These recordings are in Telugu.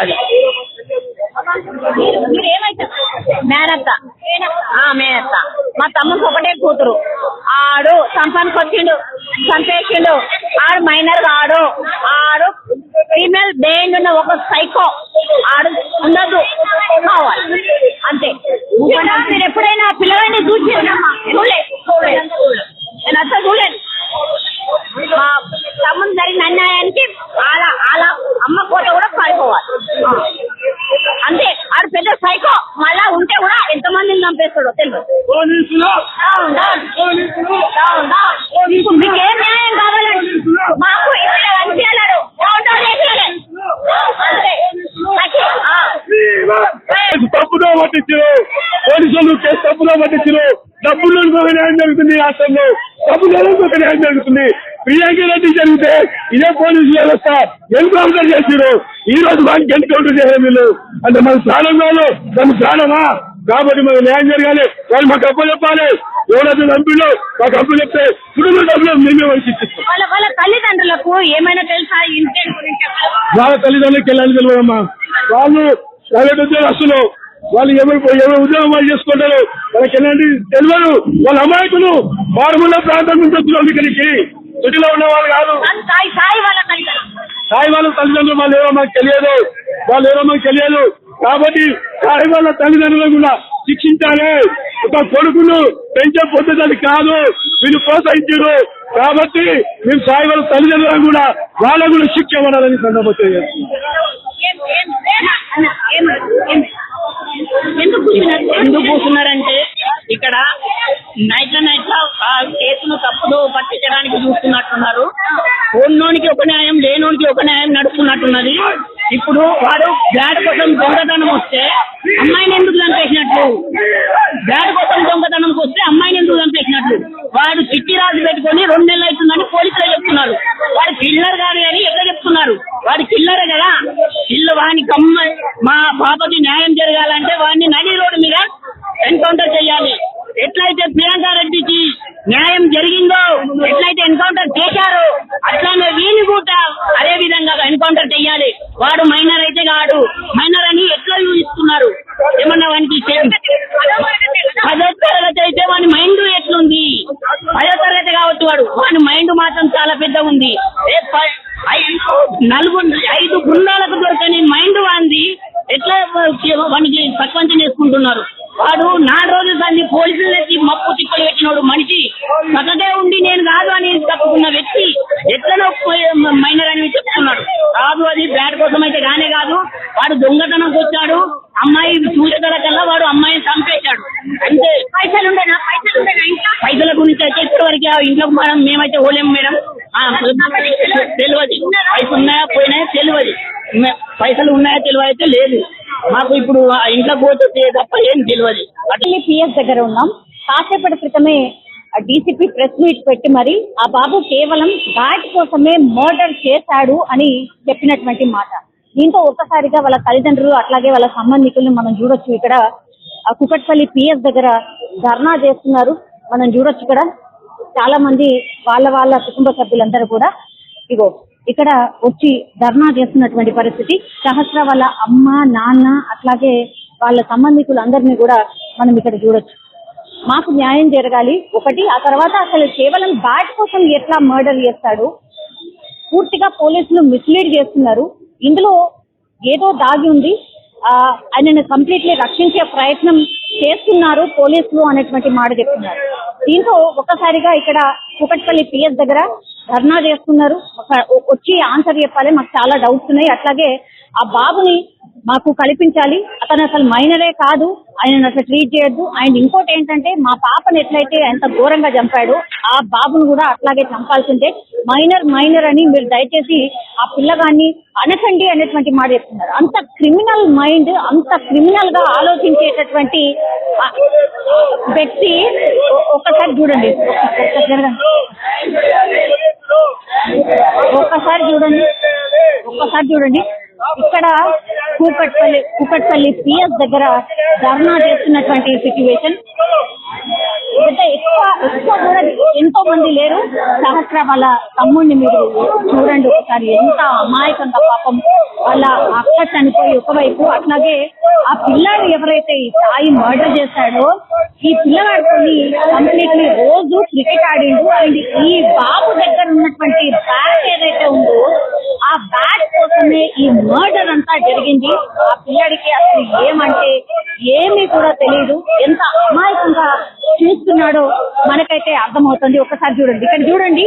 అది మేనత్త మేనత్త. మా తమ్ముడికి ఒకటే కూతురు. ఆడు సంపానికి వచ్చిండు, చంపేసిండు. ఆడు మైనర్ ఆడు ఫీమేల్ బ్రెయిన్ ఉన్న ఒక సైకో. ఆడు ఉండదు, కావాలి అంతే. మీరు ఎప్పుడైనా పిల్లవాడిని చూడలేదు? నేను అసలు చూడలేదు. మా తమ్ముడు జరిగిన అన్యాయానికి అలా అమ్మ కోట కూడా పారిపోవాలి అంతే. ఆడు పెద్ద సైకో. మళ్ళా ఉంటే కూడా ఎంతమందిని చంపేస్తాడో తెలియదు. మీకు ఏం న్యాయం కావాలండి? మాకు ఇక్కడ అనిపించాడు అంతే. తప్పుదో పట్టించారు పోలీసులు, కేసు తప్పుదో పట్టించారు. డబ్బులు ఒక న్యాయం జరుగుతుంది, రాష్ట్రంలో డబ్బులు ఒక న్యాయం జరుగుతుంది. ప్రియాంక రెడ్డి జరిగితే ఇదే పోలీసు వ్యవస్థ ఎన్కౌంటర్ చేసారు. ఈ రోజు మనకి ఎన్కౌంటర్ చేయాలి వీళ్ళు అంటే మన ప్రాణం కాదు, మన ప్రాణమా? కాబట్టి మనకు న్యాయం జరగాలి. వాళ్ళు మాకు అప్పు చెప్పాలి. ఎవరైతే చంపిలో మాకు అప్పు చెప్తే కుటుంబ డబ్బులు మేమే వచ్చి ఇచ్చిస్తాం. వాళ్ళ తల్లిదండ్రులకు ఏమైనా తెలుసా? ఇంటెంట్ గురించి వాళ్ళ తల్లిదండ్రులకి వెళ్ళాలని తెలియదమ్మా. వాళ్ళు ప్రైవేట్ ఉద్యోగస్తులు, వాళ్ళు ఎవరు ఉద్యోగం చేసుకుంటారు, వాళ్ళకి ఎలాంటి తెలియదు. వాళ్ళ అమాయకులు మారుమూల ప్రాంతం నుంచి వచ్చిన ఇక్కడికి సిటీలో ఉన్న వాళ్ళు కాదు. సాయి వాళ్ళ తల్లిదండ్రులు వాళ్ళు ఏమో మాకు తెలియదు. కాబట్టి సాయి వాళ్ళ తల్లిదండ్రులను కూడా శిక్షించాలి. ఒక కొడుకును పెంచే పద్ధతి కాదు, వీళ్ళు ప్రోత్సహించారు. కాబట్టి మేము సాయి వాళ్ళ తల్లిదండ్రులను కూడా వాళ్ళకు కూడా శిక్ష ఇవ్వాలని సందర్భం ఎందుకు కూర్చున్నారంటే ఇక్కడ నైట్ కేసును తప్పుదో పట్టించడానికి చూస్తున్నట్టున్నారు. ఉన్నోనికి ఒక న్యాయం, లేనోనికి ఒక న్యాయం నడుస్తున్నట్టున్నది. ఇప్పుడు వాడు బ్యాడ్ కోసం దొంగతనం వస్తే అమ్మాయిని ఎందుకు చంపేసినట్లు? బ్యాడ్ కోసం దొంగతనంకి వస్తే అమ్మాయిని ఎందుకు చంపేసినట్లు? వాడు చిట్టి రాజు పెట్టుకొని 2 నెలలు అవుతుందని పోలీసులు చెప్తున్నారు. వాడు కిల్లర్ కాదు అని ఎక్కడ చెప్తున్నారు? వాడి కిల్లరే కదా. వానికి మా పాపకి న్యాయం జరగాలంటే వాడిని నడి రోడ్డు మీద ఎన్కౌంటర్ చేయాలి. ఎట్లయితే ప్రియాంక రెడ్డికి న్యాయం జరిగిందో, ఎట్లయితే ఎన్కౌంటర్ చేశారో అట్లానే వీని కూడా అదే విధంగా ఎన్కౌంటర్ చేయాలి. వాడు మైనర్ అయితే కాడు, మైనర్ అని ఎట్లా ఊహిస్తున్నారు? ఏమన్నా వానికి 10వ తరగతి అయితే వాని మైండ్ ఎట్లుంది? 10వ తరగతి కావచ్చు, వాడి మైండ్ మాత్రం చాలా పెద్ద ఉంది. 5 గుండాలకు దొరకని మైండ్ వాంది. ఎట్లా వానికి సర్పంచం చేసుకుంటున్నారు? వాడు 4 రోజుల సంది పోలీసులకి మప్పు తిప్పలు పెట్టినోడు మనిషి. పక్కనే ఉండి నేను కాదు అని తప్పుకున్న వ్యక్తి ఎట్లనో మైనర్ అని చెప్తున్నాడు. కాదు, అది బ్యాడ్ కోసం అయితే కానే కాదు. వాడు దొంగతనంకి వచ్చాడు. అమ్మాయి చూసేదల కల్లా వాడు అమ్మాయిని చంపేశాడు అంటే. పైసల గురించి అయితే ఇప్పటివరకు ఇంట్లోకి మేమైతే పోలేము మేడం. తెలియదు పైసలు ఉన్నాయా పోయినాయా తెలియదు. పైసలు ఉన్నాయా తెలియదు అయితే లేదు మాకు. ఇప్పుడు ఇంట్లో పోతే తప్ప ఏం తెలియదు. అట్లే పిఎస్ దగ్గర ఉన్నాం. కాసేపటి క్రితమే డీసీపీ ప్రెస్ మీట్ పెట్టి మరి ఆ బాబు కేవలం ఘాట్ కోసమే మర్డర్ చేశాడు అని చెప్పినటువంటి మాట. దీంతో ఒక్కసారిగా వాళ్ళ తల్లిదండ్రులు అట్లాగే వాళ్ళ సంబంధికులను మనం చూడొచ్చు. ఇక్కడ కుకట్పల్లి పిఎస్ దగ్గర ధర్నా చేస్తున్నారు. మనం చూడొచ్చు ఇక్కడ చాలా మంది వాళ్ళ కుటుంబ సభ్యులందరూ కూడా ఇక్కడ వచ్చి ధర్నా చేస్తున్నటువంటి పరిస్థితి. సహస్ర వాళ్ళ అమ్మ, నాన్న అట్లాగే వాళ్ళ సంబంధికులందరినీ కూడా మనం ఇక్కడ చూడొచ్చు. మాకు న్యాయం జరగాలి ఒకటి. ఆ తర్వాత అసలు కేవలం బ్యాట్ కోసం ఎట్లా మర్డర్ చేస్తాడు? పూర్తిగా పోలీసులు మిస్లీడ్ చేస్తున్నారు. ఇందులో ఏదో దాగి ఉంది. ఆయనను కంప్లీట్లీ రక్షించే ప్రయత్నం చేస్తున్నారు పోలీసులు అనేటువంటి మాట చెప్తున్నారు. దీంతో ఒక్కసారిగా ఇక్కడ కుకట్పల్లి పిఎస్ దగ్గర ధర్నా చేస్తున్నారు. వచ్చి ఆన్సర్ చెప్పాలి, మాకు చాలా డౌట్స్ ఉన్నాయి. అట్లాగే ఆ బాబుని మాకు కల్పించాలి. అతను అసలు మైనరే కాదు, ఆయన అసలు ట్రీట్ చేయొద్దు. అండ్ ఇంకోటి ఏంటంటే మా పాపను ఎట్లయితే ఎంత ఘోరంగా చంపాడో ఆ బాబును కూడా అట్లాగే చంపాల్సిందే. మైనర్ అని మీరు దయచేసి ఆ పిల్లగాన్ని అనకండి అనేటువంటి మాట చెప్తున్నారు. అంత క్రిమినల్ మైండ్, అంత క్రిమినల్ గా ఆలోచించేటటువంటి వ్యక్తి. ఒక్కసారి చూడండి, ఒక్కసారి చూడండి. ఇక్కడ కూకట్పల్లి పిఎస్ దగ్గర ధర్నా చేస్తున్నటువంటి సిచ్యువేషన్. పెద్ద ఎక్కువ కూడా ఎంతో మంది లేరు. సహస్ర వాళ్ళ తమ్ముడిని మీరు చూడండి ఒకసారి, ఎంత అమాయకంగా పాపం వాళ్ళ అక్క చనిపోయి ఒకవైపు, అట్లాగే ఆ పిల్లాడు ఎవరైతే ఈ సాయి మర్డర్ చేశాడో ఈ పిల్లవాడిని కంప్లీట్లీ రోజు క్రికెట్ ఆడిండు. అండ్ ఈ బాబు దగ్గర ఉన్నటువంటి బ్యాట్ ఏదైతే ఉందో ఆ బ్యాట్ కోసమే ఈ మర్డర్ అంతా జరిగింది. ఆ పిల్లాడికి అసలు ఏమంటే ఏమీ కూడా తెలియదు. ఎంత అమాయకంగా చూస్తున్నాడో మనకైతే అర్థమవుతుంది. ఒకసారి చూడండి, ఇక్కడ చూడండి.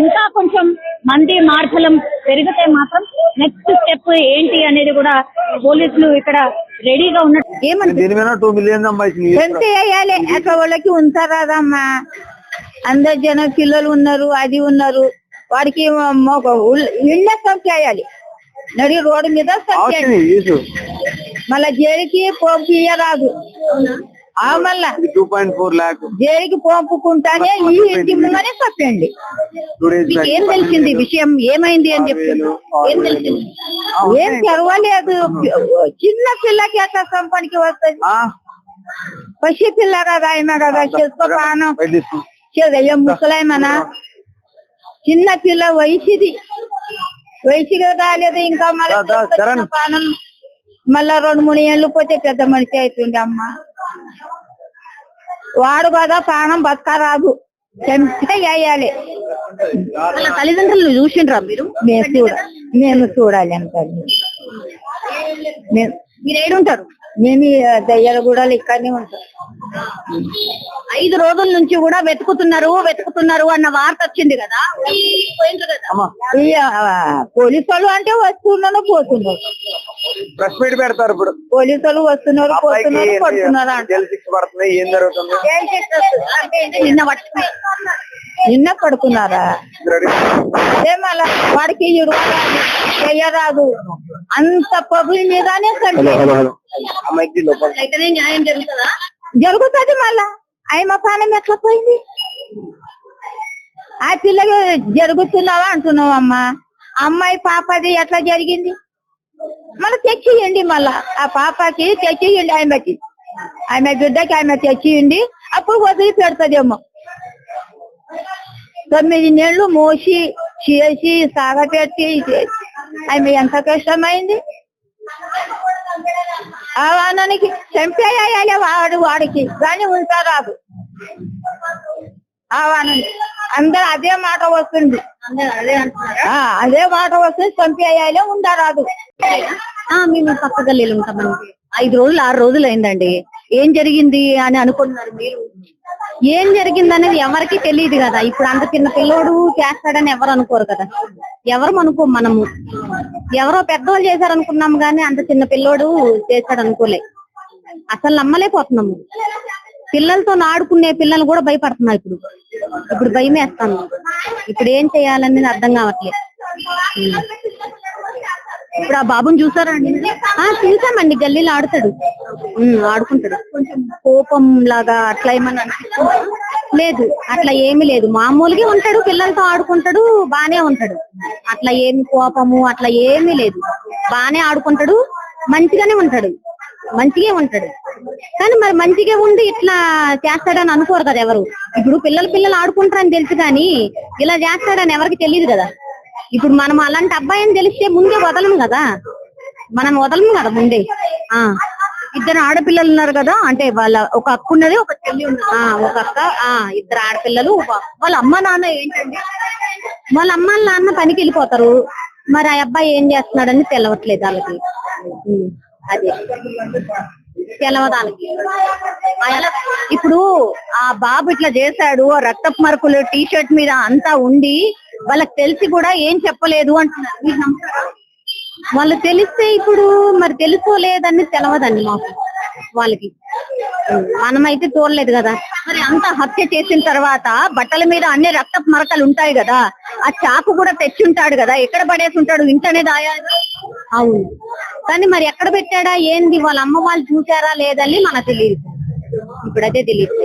ఇంకా కొంచెం మంది మార్పులం పెరిగితే మాత్రం నెక్స్ట్ స్టెప్ ఏంటి అనేది కూడా పోలీసులు ఇక్కడ రెడీగా ఉన్నట్టు. ఏమంటే 2 మిలియన్ ఎంత వేయాలి అట్లా వాళ్ళకి ఉంచారాదమ్మా. అందరు జనం పిల్లలు ఉన్నారు, అది ఉన్నారు, వాడికి ఇళ్ళ సంఖ్యాయాలి నడి రోడ్డు మీద మళ్ళా జైలుకి పంపించరాదు. మళ్ళా 2.4 lakh జైలుకి పంపుకుంటానే ఈ ఇంటి ముందనే చెప్పండి. ఏం తెలిసింది విషయం ఏమైంది అని చెప్పింది. ఏం తెలిసింది? ఏం తెరవలేదు. చిన్న పిల్లకి ఎట్లా సంపానికి వస్తుంది? పసి పిల్ల కదా, ఆమె కదా, చేసుకో ప్రాణం ఏం ముసలాయమనా. చిన్న పిల్ల వయసుది, వయసుగా రాలేదు ఇంకా. మళ్ళీ ప్రాణం మళ్ళా 2-3 ఏళ్ళు పోతే పెద్ద మనిషి అవుతుంది అమ్మ. వాడు కదా ప్రాణం బతకరాదు, చెంపే వేయాలి. తల్లిదండ్రులు చూసిండ్రా మీరు? మేము చూడాలి అంత. మీరు ఏడుంటారు? మేము దయ్యాల కూడా ఇక్కడనే ఉంటాం. 5 రోజుల నుంచి కూడా వెతుకుతున్నారు అన్న వార్త వచ్చింది కదా. పోలీసు వాళ్ళు అంటే వస్తున్నారు పోతున్నారు. ప్రెస్ మీట్ పెడతారు ఇప్పుడు. పోలీసు వాళ్ళు వస్తున్నారు పోతున్నారు పడుతున్నారు. జైలు శిక్ష పడుతుంది. ఏం జరుగుతుంది? నిన్న పడుకున్నారా? మళ్ళా వాడికి చెయ్యరాదు. అంత పబ్లిక్ మీదనే న్యాయం జరుగుతుందా? జరుగుతుంది. మళ్ళా ఆయన ప్రాణం ఎట్లా పోయింది? ఆ పిల్లలు జరుగుతున్నావా అంటున్నావు అమ్మా. అమ్మాయి పాపది ఎట్లా జరిగింది? మళ్ళీ తెచ్చియండి. మళ్ళా ఆ పాపకి తెచ్చియండి. ఆమె బిడ్డకి ఆమె తెచ్చియండి. అప్పుడు వదిలి పెడతదేమో. 9 నెలలు మోసి చేసి సాగపెట్టి ఆమె ఎంత కష్టమైంది. ఆ వానానికి చంపేయాలి వాడికి కానీ ఉంచారాదు. ఆ వానానికి అందరు అదే మాట వస్తుంది. అదే మాట వస్తుంది, చంపేయాలి ఉండరాదు. మేము పక్క గల్లీలు ఉంటామండి. 5 రోజులు 6 రోజులు అయిందండి. ఏం జరిగింది అని అనుకుంటున్నారు మీరు? ఏం జరిగింది అనేది ఎవరికి తెలియదు కదా. ఇప్పుడు అంత చిన్న పిల్లోడు చేస్తాడని ఎవరు అనుకోరు కదా. ఎవరు అనుకో, మనము ఎవరో పెద్దవాళ్ళు చేశారనుకున్నాము కానీ అంత చిన్న పిల్లోడు చేస్తాడు అనుకోలే. అసలు నమ్మలేకపోతున్నాము. పిల్లలతో ఆడుకునే పిల్లలు కూడా భయపడుతున్నారు. ఇప్పుడు భయం వేస్తాను. ఇప్పుడు ఏం చేయాలనేది అర్థం కావట్లేదు. ఇప్పుడు ఆ బాబుని చూసారండి? చూసామండి. గల్లీలో ఆడుకుంటాడు. కొంచెం కోపం లాగా అట్లా ఏమన్నా లేదు. అట్లా ఏమీ లేదు, మామూలుగా ఉంటాడు. పిల్లలతో ఆడుకుంటాడు, బానే ఉంటాడు. అట్లా ఏమి కోపము అట్లా ఏమీ లేదు. బానే ఆడుకుంటాడు, మంచిగానే ఉంటాడు. కానీ మరి మంచిగా ఉండి ఇట్లా చేస్తాడని అనుకోరు కదా ఎవరు. ఇప్పుడు పిల్లలు ఆడుకుంటారని తెలుసు కానీ ఇలా చేస్తాడని ఎవరికి తెలియదు కదా. ఇప్పుడు మనం అలాంటి అబ్బాయిని తెలిస్తే ముందే వదలము కదా. ముందే. 2 ఆడపిల్లలు ఉన్నారు కదా. అంటే వాళ్ళ ఒక అక్క ఉన్నది, ఒక చెల్లి ఉన్నది. ఒక అక్క, 2 ఆడపిల్లలు. వాళ్ళ అమ్మ నాన్న ఏంటంటే వాళ్ళ అమ్మ నాన్న పనికి వెళ్ళిపోతారు. మరి ఆ అబ్బాయి ఏం చేస్తున్నాడని తెలవట్లేదు వాళ్ళకి. అదే తెలవదానికి. ఇప్పుడు ఆ బాబు ఇట్లా చేశాడు, రక్తపు మార్కులు టీషర్ట్ మీద అంతా ఉండి వాళ్ళకి తెలిసి కూడా ఏం చెప్పలేదు అంటున్నారు. వాళ్ళు తెలిస్తే ఇప్పుడు మరి తెలుసుకోలేదని తెలవదండి మాకు వాళ్ళకి. మనమైతే చూడలేదు కదా. మరి అంత హత్య చేసిన తర్వాత బట్టల మీద అన్ని రక్తపు మరకలు ఉంటాయి కదా. ఆ చాకు కూడా తెచ్చి ఉంటాడు కదా. ఎక్కడ పడేసి ఉంటాడు? ఇంటనే దాయాలి. అవును, కానీ మరి ఎక్కడ పెట్టాడా ఏంది? వాళ్ళ అమ్మ వాళ్ళు చూసారా లేదని మనకు తెలియదు. ఇప్పుడైతే తెలియదు.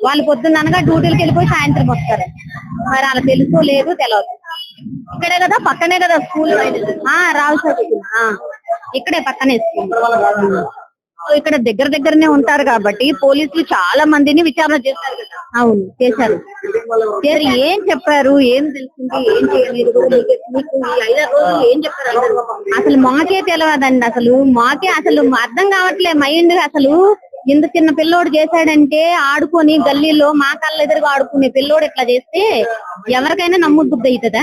వాళ్ళు పొద్దున్ననగా డ్యూటీలకు వెళ్ళిపోయి సాయంత్రం వస్తారు. మరి అలా తెలుసో లేదు తెలియదు. ఇక్కడే కదా, పక్కనే కదా స్కూల్. రావు సార్ ఇక్కడే పక్కనే స్కూల్. ఇక్కడ దగ్గరనే ఉంటారు కాబట్టి పోలీసులు చాలా మందిని విచారణ చేశారు కదా. అవును, చేశారు. ఏం చెప్పారు, ఏం తెలిసింది, ఏం చేయలేదు, మీకు ఈ 5 రోజులు ఏం చెప్పారు? అసలు మాకే తెలియదండి. మాకే అర్థం కావట్లే మైండ్. ఇంత చిన్న పిల్లోడు చేశాడంటే ఆడుకొని గల్లీలో మా కళ్ళ ఎదురుగా ఆడుకునే పిల్లోడు ఇట్లా చేస్తే ఎవరికైనా నమ్ముద్ది అవుతుందా?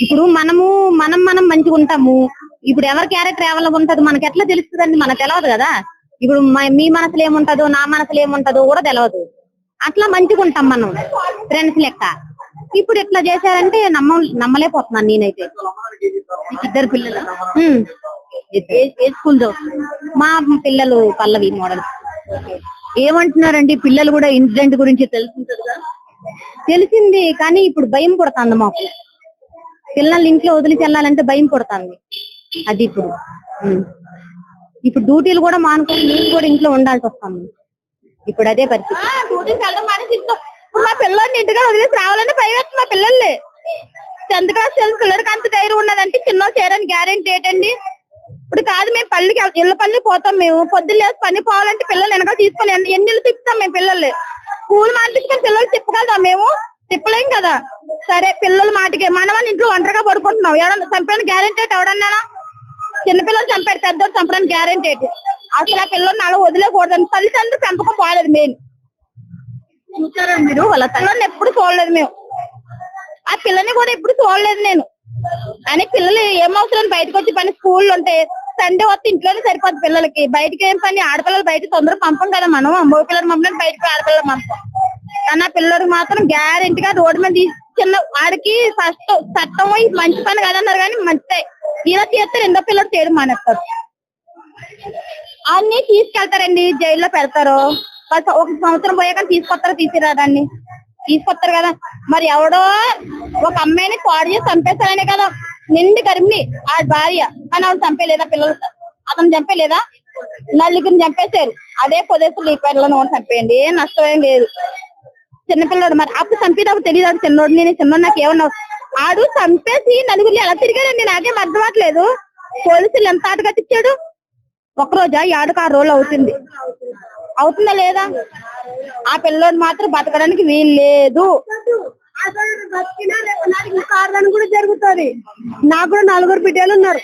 ఇప్పుడు మనం మంచిగా ఉంటాము. ఇప్పుడు ఎవరి క్యారెక్టర్ ఎవరి ఉంటది మనకి ఎట్లా తెలుస్తుందండి? మనకు తెలియదు కదా. ఇప్పుడు మీ మనసులో ఏముంటదో నా మనసులో ఏముంటదో కూడా తెలియదు. అట్లా మంచిగా ఉంటాం మనం ఫ్రెండ్స్ లెక్క. ఇప్పుడు ఇట్లా చేశారంటే నమ్మలేకపోతున్నాను నేనైతే. 2 పిల్లలు ఏ స్కూల్ మా పిల్లలు పల్లవి మోడల్. ఏమంటున్నారండి పిల్లలు కూడా ఇన్సిడెంట్ గురించి తెలిసింది కానీ ఇప్పుడు భయం పడుతుంది మాకు. పిల్లల్ని ఇంట్లో వదిలిచి వెళ్ళాలంటే భయం పడుతుంది. అది ఇప్పుడు డ్యూటీలు కూడా మానుకొని నేను కూడా ఇంట్లో ఉండాల్సి వస్తుంది. ఇప్పుడు అదే పరిస్థితి. మా పిల్లల్ని ఇంటిగా వదిలేసి రావాలంటే భయం వేస్తుంది. మా పిల్లల్ని 10th క్లాస్ పిల్లలకి అంత ధైర్యం ఉన్నదంటే చిన్న చేయడానికి గ్యారెంటీ ఏంటండి? ఇప్పుడు కాదు, మేము పల్లికి ఇళ్ళ పని పోతాం. మేము పొద్దున్న లేసి పని పోవాలంటే పిల్లలు వెనక తీసుకొని ఎన్ని తిప్పుతాం మేము. పిల్లల్ని స్కూల్ మానిపించుకొని పిల్లలు తిప్పగలదా? మేము తిప్పలేం కదా. సరే పిల్లల మాటకి మన వాళ్ళు ఇంట్లో ఒంటరిగా పడుకుంటున్నాం. ఎవడన్నా చంపడానికి గ్యారెంటీ ఎవడన్నా? చిన్నపిల్లలు చంపాడు, పెద్దోడు చంపడానికి గ్యారెంటీ ఏంటి? అసలు ఆ పిల్లల్ని అలా వదిలేకూడదని తల్లిదండ్రులు పెంపకం పోలేదు. మెయిన్ చూసారా మీరు? వాళ్ళ పిల్లల్ని ఎప్పుడు చూడలేదు మేము. ఆ పిల్లని కూడా ఎప్పుడు చూడలేదు నేను. అని పిల్లలు ఏమవసరం బయటకు వచ్చి పని స్కూల్ ఉంటే సండే వస్తే ఇంట్లోనే సరిపోద్ది పిల్లలకి. బయటకి ఏం పని? ఆడపిల్లలు బయట తొందరగా పంపం కదా మనం. మగ పిల్లలు మమ్మల్ని బయటకు ఆడపిల్లలు పంపం. కానీ ఆ పిల్లలకి మాత్రం గ్యారెంటీగా రోడ్డు మీద చిన్న వాడికి చట్టం మంచి పని కదన్నారు కానీ మంచిదే. ఇలా చేస్తే 2వ పిల్లలు చేయడం మానేస్తారు. అన్ని తీసుకెళ్తారండి, జైల్లో పెడతారు. 1 సంవత్సరం పోయాక తీసుకొస్తారు తీసుకొస్తారు కదా. మరి ఎవడో ఒక అమ్మాయిని పాడు చేసి చంపేస్తారనే కదా నిండి గర్భిణి ఆ భార్య. కానీ ఆవిడ చంపేలేదా? పిల్లలు అతను చంపేలేదా? నలుగురిని చంపేశారు. అదే పొదేశంలో ఈ పిల్లలను చంపేయండి, ఏం నష్టమేం లేదు. చిన్నపిల్లడు మరి అప్పుడు చంపేటప్పుడు తెలియదు. చిన్నోడు నేను చిన్నోడు నాకు ఏమన్నా ఆడు చంపేసి నలుగురిని ఎలా తిరిగాడండి? నాకేం అర్థం అవ్వట్లేదు. పోలీసులు ఎంత ఆట కట్టించాడు? 1 రోజా 6 రోజులు అవుతుందా లేదా? ఆ పిల్లోడు మాత్రం బతకడానికి వీలు లేదు. కూడా జరుగుతుంది. నాకు కూడా 4 బిడ్డలు ఉన్నారు.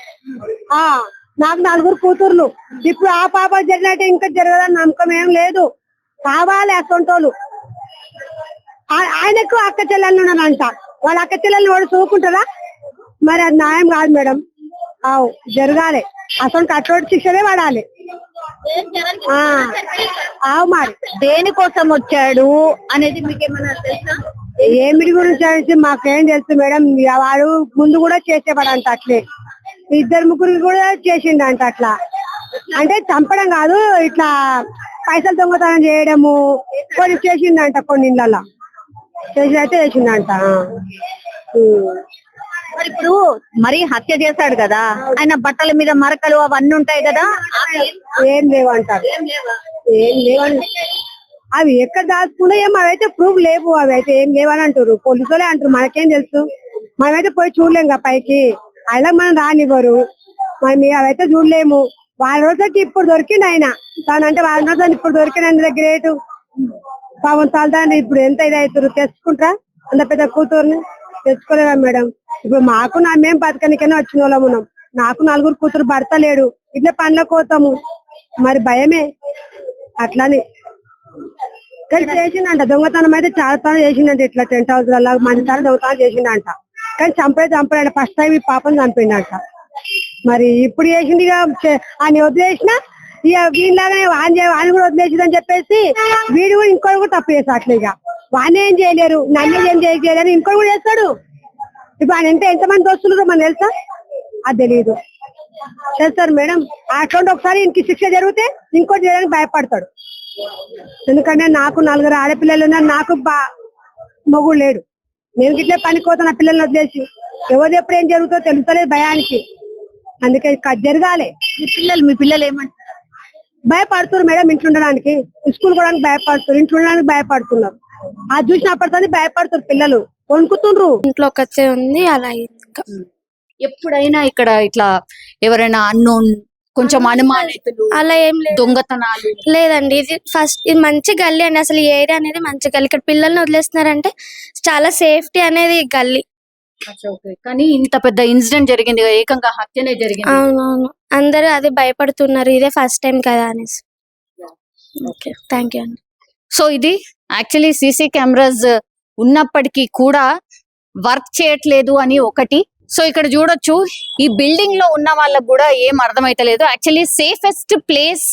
నాకు 4 కూతుర్లు. ఇప్పుడు ఆ పాప జరిగినట్టు ఇంకా జరగదని నమ్మకం ఏం లేదు. కావాలి అసొంటోళ్ళు. ఆయనకు అక్క చెల్లెళ్ళు ఉన్నారంట. వాళ్ళ అక్క చెల్లెళ్ళు వాడు చూసుకుంటారా? మరి అది న్యాయం కాదు మేడం. జరగాలి. అసలు కట్టోటి శిక్షనే పడాలి. మరి దేనికోసం వచ్చాడు అనేది మీకేమన్నా తెలుసా? ఏమిటి గురించి తెలిసి మాకేం తెలుసు మేడం. వాడు ముందు కూడా చేసేవాడంట అట్లే. 2 ముగ్గురికి కూడా చేసిండంట అట్లా. అంటే చంపడం కాదు, ఇట్లా పైసలు దొంగతనం చేయడము కొన్ని చేసిండంట. కొన్ని ఇళ్ళల్లో చేసిందంట. మరి ఇప్పుడు హత్య చేశాడు కదా, ఆయన బట్టల మీద మరకలు అవన్నీ ఉంటాయి కదా, ఏం లేవంటారు. ఏం లేవండి. అవి ఎక్కడ దాచుకున్నా ఏమో అవైతే ప్రూఫ్ లేవు. అవి అయితే ఏం లేవని అంటారు పోలీసులే అంటారు. మనకేం తెలుసు? మనమైతే పోయి చూడలేం కదా పైకి. అలా మనం రానివ్వరు. మరి అవైతే చూడలేము. వాళ్ళ రోజుకి ఇప్పుడు దొరికింది ఆయన తానంటే. వాళ్ళ రోజు ఇప్పుడు దొరికింది గ్రేట్. పాపం చాలదాన్ని ఇప్పుడు ఎంత ఇది అవుతారు. తెచ్చుకుంటారా అంత పెద్ద కూతుర్ని? తెచ్చుకోలేదా మేడం? ఇప్పుడు మాకు మేము బతకనికైనా వచ్చిన వాళ్ళం ఉన్నాం. నాకు 4 కూతురు, భర్త లేడు. ఇట్లా పనులకు పోతాము. మరి భయమే అట్లానే. కానీ చేసిందంట దొంగతనం. అయితే చాలా తనం చేసిందంట. ఇట్లా 10 హౌస్లలో మంచి తరం దొంగతనం చేసిందంట. కానీ చంపాడంట. ఫస్ట్ టైం ఈ పాపను చంపిండంట. మరి ఇప్పుడు చేసింది ఆయన వదిలేసిన ఇక వీళ్ళలాగానే వాడిని కూడా వదిలేసిందని చెప్పేసి వీడు కూడా ఇంకోటి కూడా తప్పు చేస్తాడు. అట్లా ఇక వాడిని ఏం చేయలేరు, నన్ను ఏం చేయలేరు, ఇంకోటి కూడా చేస్తాడు. ఇప్పుడు ఆయన ఎంతమంది దోస్తులు మనకు తెలుసా? అది తెలియదు. చేస్తారు మేడం. అటువంటి ఒకసారి ఇంటికి శిక్ష జరిగితే ఇంకోటి చేయడానికి భయపడతాడు. ఎందుకంటే నాకు 4 ఆడపిల్లలు ఉన్నారు. నాకు మొగుడు లేడు. నేను ఇట్లే పనికోతాను నా పిల్లల్ని వదిలేసి. ఎవరు ఎప్పుడు ఏం జరుగుతుందో తెలుస్తలేదు భయానికి. అందుకే జరగాలి. మీ పిల్లలు ఏమంటారు? భయపడుతున్నారు మేడం. ఇంట్లో ఉండడానికి, స్కూల్ పోవడానికి భయపడుతున్నారు, ఇంట్లో ఉండడానికి భయపడుతున్నారు. అది చూసినప్పటితో భయపడుతున్నారు పిల్లలు, వణుకుతుండ్రు. ఇంట్లో కచ్చే ఉంది అలా. ఎప్పుడైనా ఇక్కడ ఇట్లా ఎవరైనా అన్నోన్ కొంచెం అనుమానితులు, అలా ఏం లేదు దొంగతనాలు? లేదండి, ఇది మంచి గల్లీ అండి. అసలు ఈ ఏరియా అనేది మంచి గల్లీ. ఇక్కడ పిల్లల్ని వదిలేస్తున్నారంటే చాలా సేఫ్టీ అనేది ఈ గల్లీ. కానీ ఇంత పెద్ద ఇన్సిడెంట్ జరిగింది కదా, ఏకంగా హత్యనే జరిగింది. అవునవును, అందరూ అదే భయపడుతున్నారు, ఇదే ఫస్ట్ టైం కదా అనేసి. ఓకే, థ్యాంక్ యూ అండి. సో ఇది యాక్చువల్లీ సీసీ కెమెరాస్ ఉన్నప్పటికీ కూడా వర్క్ చేయట్లేదు అని ఒకటి. సో ఇక్కడ చూడొచ్చు, ఈ బిల్డింగ్ లో ఉన్న వాళ్ళకు కూడా ఏం అర్థమైతలేదు. Actually safest place